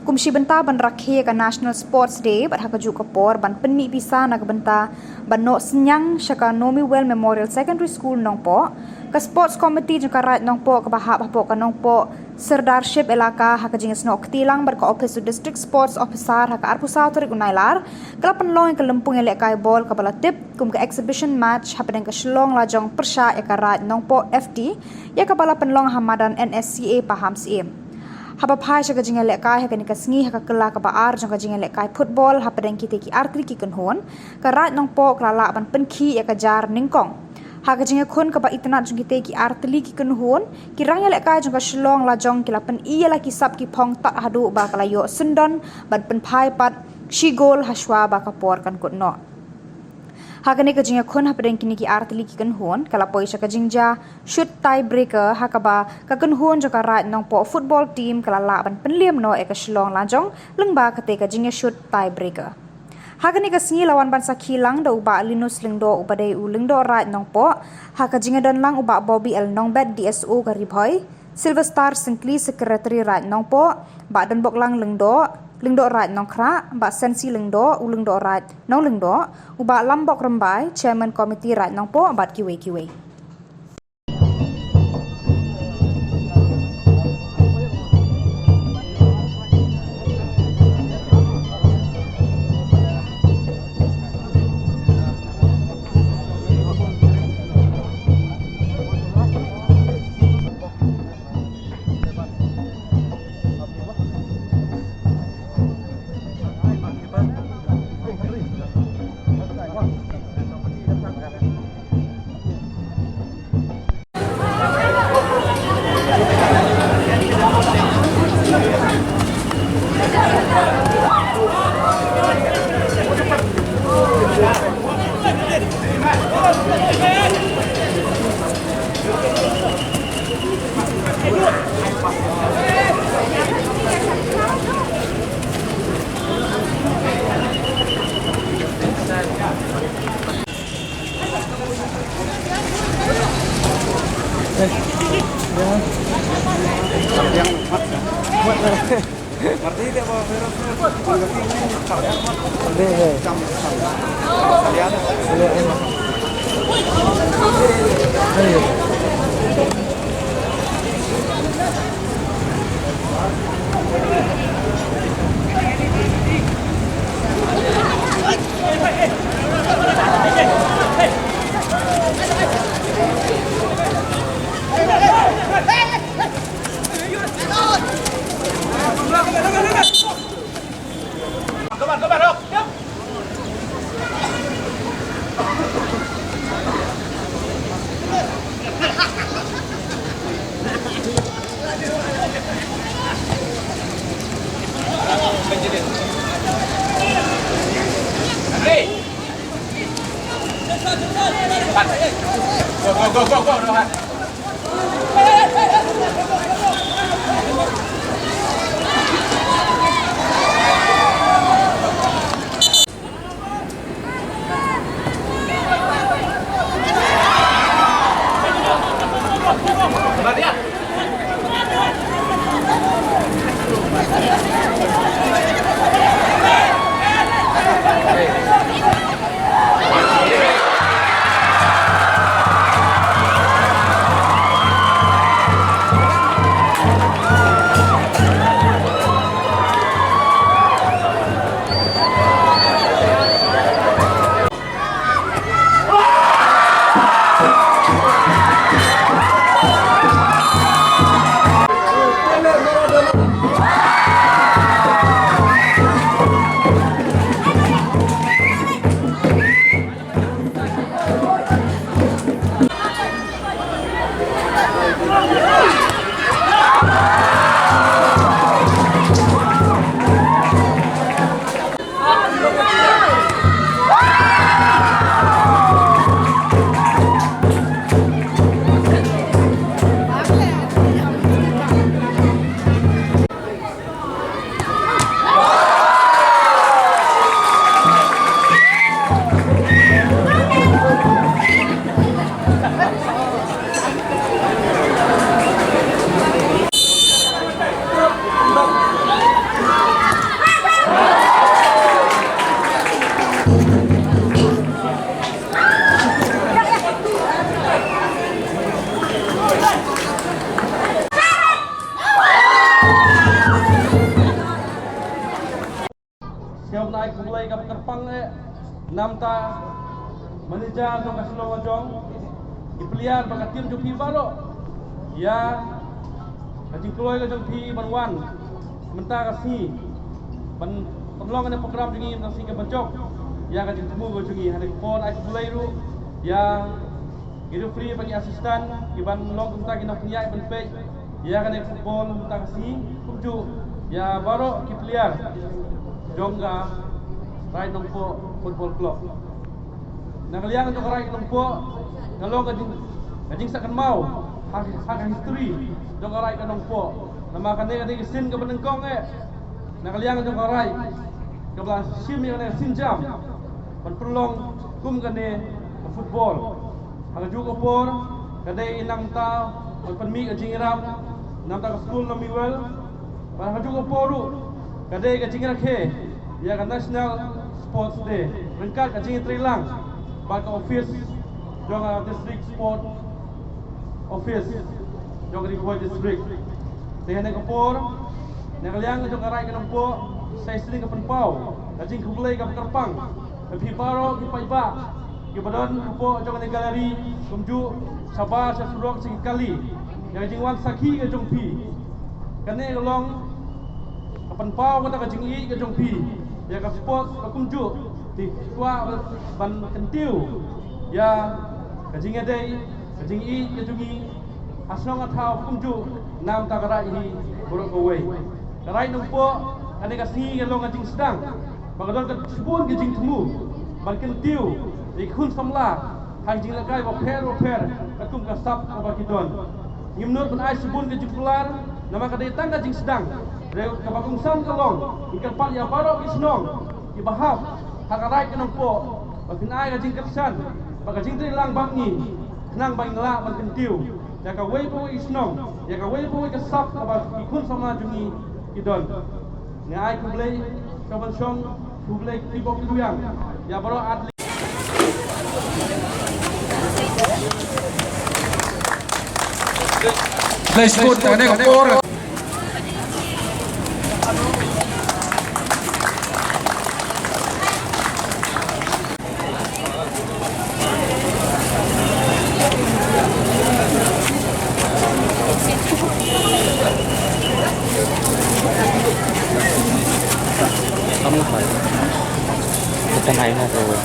kumsi benta ban rakhe ka National Sports Day bat haka ju kapor ban penni bisa nak benta ban no senyang syaka Nomi Well Memorial Secondary School nongpo ka sports committee jengka right nongpo ka bahak bahpo ka nongpo serdarship elaka haka jingas nok tilang bar ka office district sports officer haka arpusaw tarik unailar kala penlong ka lempung elek kai bol ka balatip kum ka exhibition match hapadeng ka shlong lajong persya ka right nongpo FT ya ka bala penlong hamadan NSCA paham CM haba phai cha jinga le kai ha kanika sngi ha kala ka baar jong ka jinga le kai football ha padeng ki te ki artri ki kan hon ka rat nong po kla la ban pen khi ya ka jar ningkong ha ka jinga khon ka ba itna jong ki te ki artli ki kan hon ki rang ya le kai jong ka shlong la jong ki la pen i la ki sap ki phong ta hadu ba kala yo sundon ban pen phai pat shi gol ha shwa ba ka por kan kot no Hakane ka jinga khon hapadeng kini ki artli ki kan hon kala poisa ka jingja shoot tie breaker hakaba ka kan hon joka right nong po football team kala la ban penliam no eka shlong lanjong lengba kate ka jinga shoot tie breaker Hakane ka sngi lawan ban sakhi lang do uba linus lingdo ubade u lingdo right nong po haka jinga dan lang uba Bobby L Nongbet DSO ka ribhoy Silver Star Sinclair secretary right nong po ba dan bok lang lingdo right nong khra ba sensi lingdo u lingdo right nong lingdo uba lambok rambai chairman committee right nong po bat kiwe Siap naik mulai ke Kerpang namta manajer dong kasulong ajong dipeliar bakat tim jupi baru ya kajing keluar ke jupi banwan mentah kasih penlong ada program jungi kasih ke bencok ya kajing temu ke jungi hari pon aik mulai ru ya gitu free bagi asisten iban long tentang kita punya iban page ya kan football mentah kasih kumju ya baru kipeliar jongga right nompo football club. Nah kalian untuk right nompo kalau kajing sakan mau hak history jongga right nompo. Nama kan dia sin ke benengkong Nah kalian untuk right ke belah sim yang ada sinjam. Perlong kum kan football. Hak juga por kadai inang ta penmi kajing irap nam ta school nomi well. Hak juga poru kadai kajing rakhe ya kan National Sports Day rengkat kajing trilang baka office jong district sport office jong di Kuala district tehane kapor ne kaliang jong karai kan po sai sering ke penpau kajing kubulai ke Kerpang tapi baro ki paiba ki badan po jong ne galeri kumju sabar sa surok sekali yang kajing wan sakhi ke jong pi kane long kapan pau kata kajing i ke jong pi ya ka sport ka kumju di tua ban kentiu ya kajing adai kajing i kajungi asnong athau kumju nam ta kara hi borok kawai karai numpo ane kasni ke long kajing sedang bagadon ka spon kajing temu ban kentiu ikhun samla hanjing lagai ba per katum ka sap ka bakidon ngimnut ban ai subun kajing kelar nama kadai tang kajing sedang kapakung sam kalong ikan pak ya barok isnong ibahap hakarai kenong po baginay ka jing kapsan baka jing tri lang bangi nang bang la ban kentiu ya ka wei po isnong ya ka wei po ka sap ka ikun sama jungi idon ngai kublai kaban song kublai tibok duyang ya barok atlet Play scoot tadi kapor. Kamu apa? Bukan lain atau